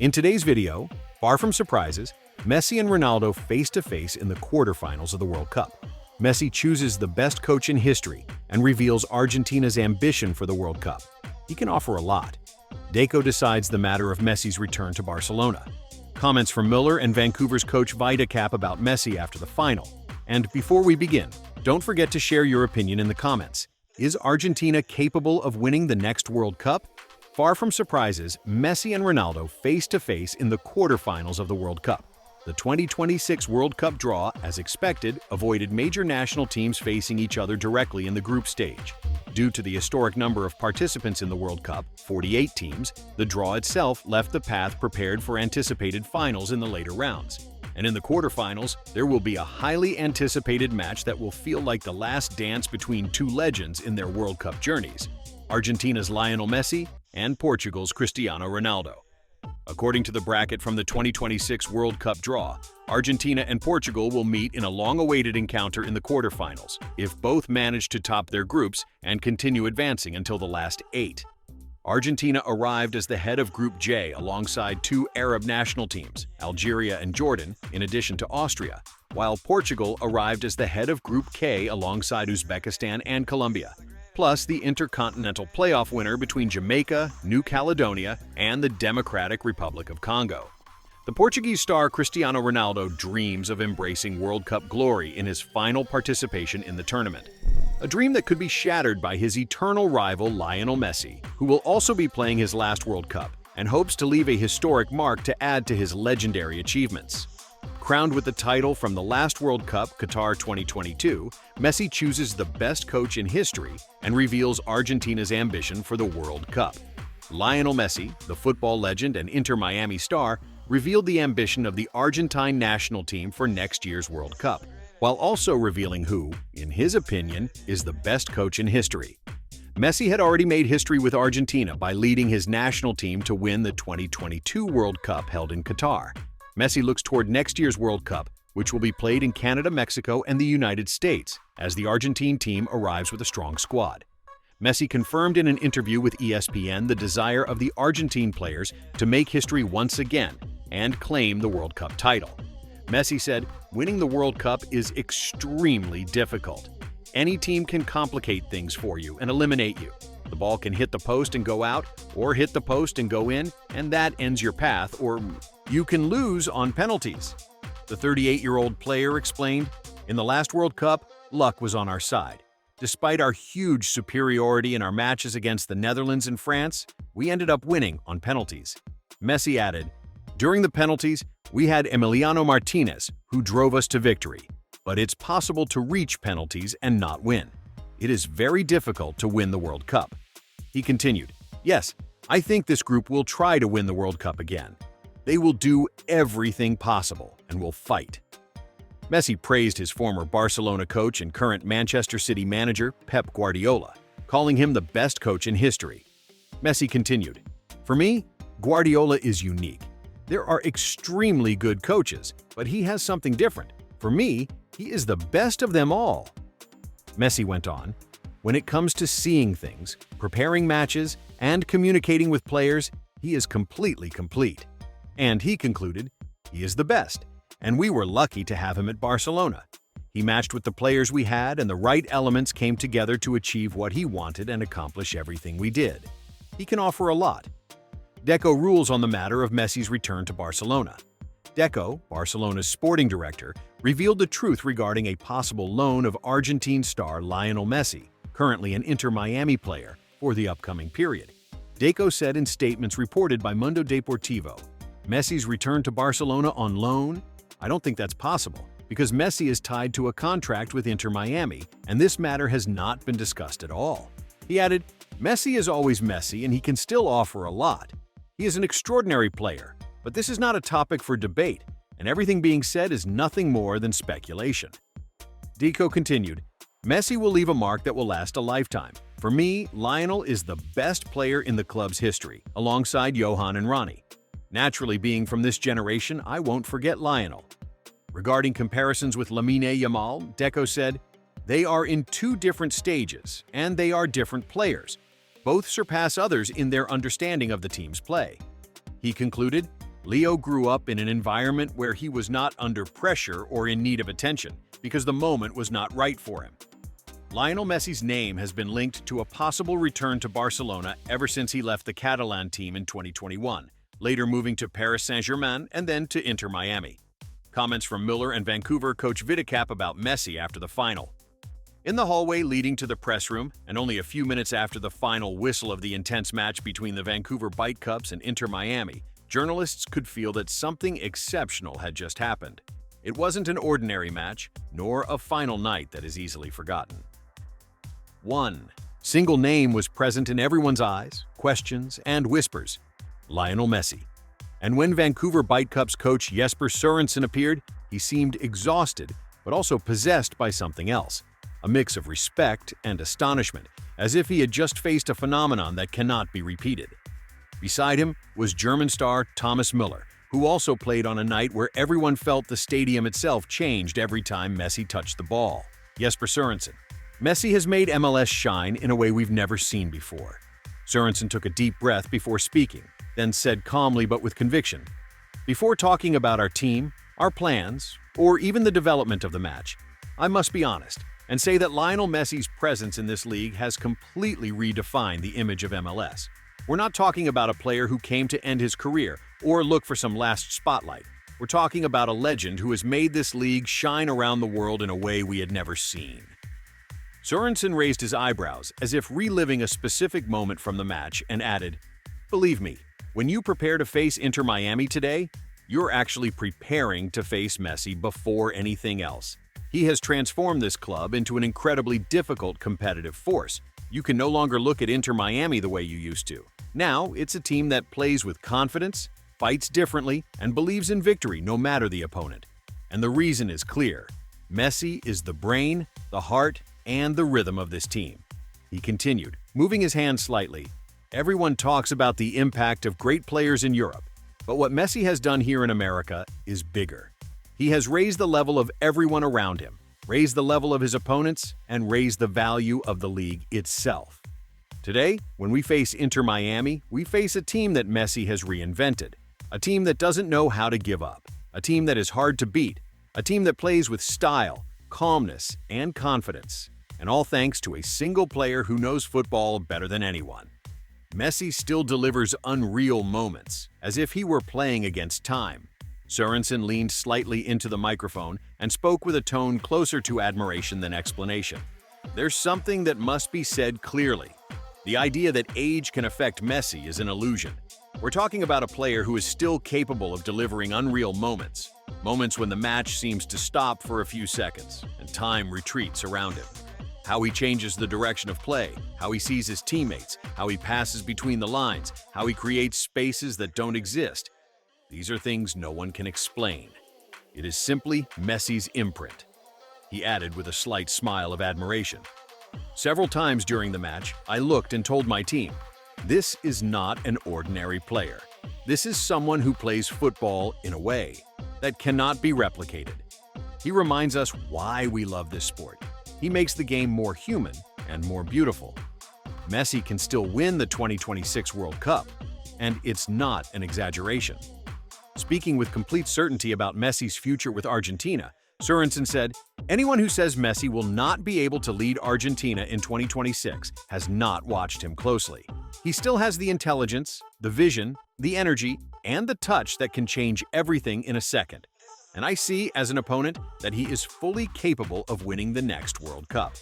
In today's video, far from surprises, Messi and Ronaldo face-to-face in the quarterfinals of the World Cup. Messi chooses the best coach in history and reveals Argentina's ambition for the World Cup. He can offer a lot. Deco decides the matter of Messi's return to Barcelona. Comments from Müller and Vancouver's coach Deco about Messi after the final. And before we begin, don't forget to share your opinion in the comments. Is Argentina capable of winning the next World Cup? Far from surprises, Messi and Ronaldo face-to-face in the quarterfinals of the World Cup. The 2026 World Cup draw, as expected, avoided major national teams facing each other directly in the group stage. Due to the historic number of participants in the World Cup, 48 teams, the draw itself left the path prepared for anticipated finals in the later rounds. And in the quarterfinals, there will be a highly anticipated match that will feel like the last dance between two legends in their World Cup journeys: Argentina's Lionel Messi and Portugal's Cristiano Ronaldo. According to the bracket from the 2026 World Cup draw, Argentina and Portugal will meet in a long-awaited encounter in the quarterfinals, if both manage to top their groups and continue advancing until the last 8. Argentina arrived as the head of Group J alongside two Arab national teams, Algeria and Jordan, in addition to Austria, while Portugal arrived as the head of Group K alongside Uzbekistan and Colombia, plus the intercontinental playoff winner between Jamaica, New Caledonia, and the Democratic Republic of Congo. The Portuguese star Cristiano Ronaldo dreams of embracing World Cup glory in his final participation in the tournament, a dream that could be shattered by his eternal rival Lionel Messi, who will also be playing his last World Cup and hopes to leave a historic mark to add to his legendary achievements. Crowned with the title from the last World Cup, Qatar 2022, Messi chooses the best coach in history and reveals Argentina's ambition for the World Cup. Lionel Messi, the football legend and Inter Miami star, revealed the ambition of the Argentine national team for next year's World Cup, while also revealing who, in his opinion, is the best coach in history. Messi had already made history with Argentina by leading his national team to win the 2022 World Cup held in Qatar. Messi looks toward next year's World Cup, which will be played in Canada, Mexico, and the United States, as the Argentine team arrives with a strong squad. Messi confirmed in an interview with ESPN the desire of the Argentine players to make history once again and claim the World Cup title. Messi said, "Winning the World Cup is extremely difficult. Any team can complicate things for you and eliminate you. The ball can hit the post and go out, or hit the post and go in, and that ends your path, or you can lose on penalties." The 38-year-old player explained, "In the last World Cup, luck was on our side. Despite our huge superiority in our matches against the Netherlands and France, we ended up winning on penalties." Messi added, "During the penalties, we had Emiliano Martinez, who drove us to victory. But it's possible to reach penalties and not win. It is very difficult to win the World Cup." He continued, "Yes, I think this group will try to win the World Cup again. They will do everything possible and will fight." Messi praised his former Barcelona coach and current Manchester City manager, Pep Guardiola, calling him the best coach in history. Messi continued, "For me, Guardiola is unique. There are extremely good coaches, but he has something different. For me, he is the best of them all." Messi went on, "When it comes to seeing things, preparing matches, and communicating with players, he is completely complete." And he concluded, "He is the best, and we were lucky to have him at Barcelona. He matched with the players we had, and the right elements came together to achieve what he wanted and accomplish everything we did. He can offer a lot." Deco rules on the matter of Messi's return to Barcelona. Deco, Barcelona's sporting director, revealed the truth regarding a possible loan of Argentine star Lionel Messi, currently an Inter Miami player, for the upcoming period. Deco said in statements reported by Mundo Deportivo, "Messi's return to Barcelona on loan? I don't think that's possible, because Messi is tied to a contract with Inter Miami, and this matter has not been discussed at all." He added, "Messi is always Messi, and he can still offer a lot. He is an extraordinary player, but this is not a topic for debate, and everything being said is nothing more than speculation." Deco continued, "Messi will leave a mark that will last a lifetime. For me, Lionel is the best player in the club's history, alongside Johan and Ronnie. Naturally, being from this generation, I won't forget Lionel." Regarding comparisons with Lamine Yamal, Deco said, "They are in two different stages, and they are different players. Both surpass others in their understanding of the team's play." He concluded, Leo grew up in an environment where he was not under pressure or in need of attention because the moment was not right for him. Lionel Messi's name has been linked to a possible return to Barcelona ever since he left the Catalan team in 2021, later moving to Paris Saint-Germain and then to Inter Miami. Comments from Müller and Vancouver coach Vidicap about Messi after the final. In the hallway leading to the press room, and only a few minutes after the final whistle of the intense match between the Vancouver Whitecaps and Inter Miami, journalists could feel that something exceptional had just happened. It wasn't an ordinary match, nor a final night that is easily forgotten. One single name was present in everyone's eyes, questions, and whispers: Lionel Messi. And when Vancouver Whitecaps coach Jesper Sørensen appeared, he seemed exhausted, but also possessed by something else, a mix of respect and astonishment, as if he had just faced a phenomenon that cannot be repeated. Beside him was German star Thomas Müller, who also played on a night where everyone felt the stadium itself changed every time Messi touched the ball. Jesper Sørensen. Messi has made MLS shine in a way we've never seen before. Sørensen took a deep breath before speaking, then said calmly but with conviction, "Before talking about our team, our plans, or even the development of the match, I must be honest and say that Lionel Messi's presence in this league has completely redefined the image of MLS. We're not talking about a player who came to end his career or look for some last spotlight. We're talking about a legend who has made this league shine around the world in a way we had never seen." Sørensen raised his eyebrows as if reliving a specific moment from the match and added, "Believe me, when you prepare to face Inter Miami today, you're actually preparing to face Messi before anything else. He has transformed this club into an incredibly difficult competitive force. You can no longer look at Inter Miami the way you used to. Now, it's a team that plays with confidence, fights differently, and believes in victory no matter the opponent. And the reason is clear. Messi is the brain, the heart, and the rhythm of this team." He continued, moving his hand slightly. "Everyone talks about the impact of great players in Europe, but what Messi has done here in America is bigger. He has raised the level of everyone around him, raised the level of his opponents, and raised the value of the league itself. Today, when we face Inter Miami, we face a team that Messi has reinvented, a team that doesn't know how to give up, a team that is hard to beat, a team that plays with style, calmness, and confidence, and all thanks to a single player who knows football better than anyone. Messi still delivers unreal moments, as if he were playing against time." Sørensen leaned slightly into the microphone and spoke with a tone closer to admiration than explanation. "There's something that must be said clearly. The idea that age can affect Messi is an illusion. We're talking about a player who is still capable of delivering unreal moments, moments when the match seems to stop for a few seconds and time retreats around him. How he changes the direction of play, how he sees his teammates, how he passes between the lines, how he creates spaces that don't exist. These are things no one can explain. It is simply Messi's imprint," he added with a slight smile of admiration. "Several times during the match, I looked and told my team, this is not an ordinary player. This is someone who plays football in a way that cannot be replicated. He reminds us why we love this sport. He makes the game more human and more beautiful. Messi can still win the 2026 World Cup, and it's not an exaggeration." Speaking with complete certainty about Messi's future with Argentina, Sørensen said, "Anyone who says Messi will not be able to lead Argentina in 2026 has not watched him closely. He still has the intelligence, the vision, the energy, and the touch that can change everything in a second. And I see, as an opponent, that he is fully capable of winning the next World Cup.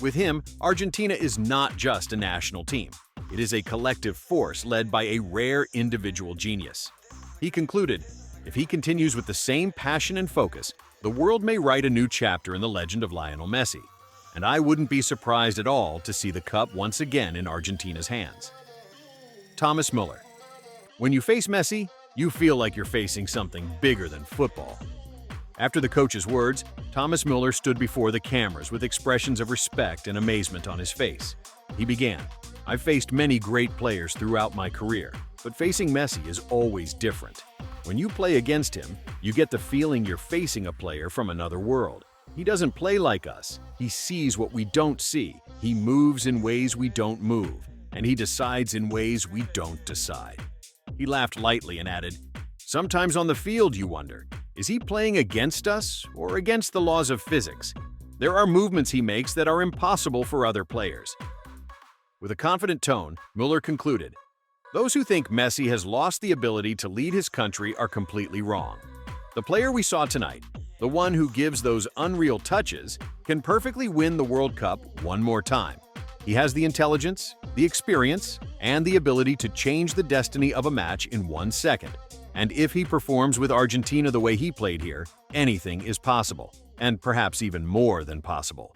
With him, Argentina is not just a national team. It is a collective force led by a rare individual genius." He concluded, "If he continues with the same passion and focus, the world may write a new chapter in the legend of Lionel Messi. And I wouldn't be surprised at all to see the cup once again in Argentina's hands." Thomas Müller. When you face Messi, you feel like you're facing something bigger than football. After the coach's words, Thomas Müller stood before the cameras with expressions of respect and amazement on his face. He began, "I've faced many great players throughout my career, but facing Messi is always different. When you play against him, you get the feeling you're facing a player from another world. He doesn't play like us. He sees what we don't see. He moves in ways we don't move, and he decides in ways we don't decide." He laughed lightly and added, Sometimes on the field you wonder, is he playing against us or against the laws of physics? There are movements he makes that are impossible for other players. With a confident tone, Muller concluded, "Those who think Messi has lost the ability to lead his country are completely wrong. The player we saw tonight, the one who gives those unreal touches, can perfectly win the World Cup one more time. He has the intelligence, the experience, and the ability to change the destiny of a match in 1 second. And if he performs with Argentina the way he played here, anything is possible, and perhaps even more than possible."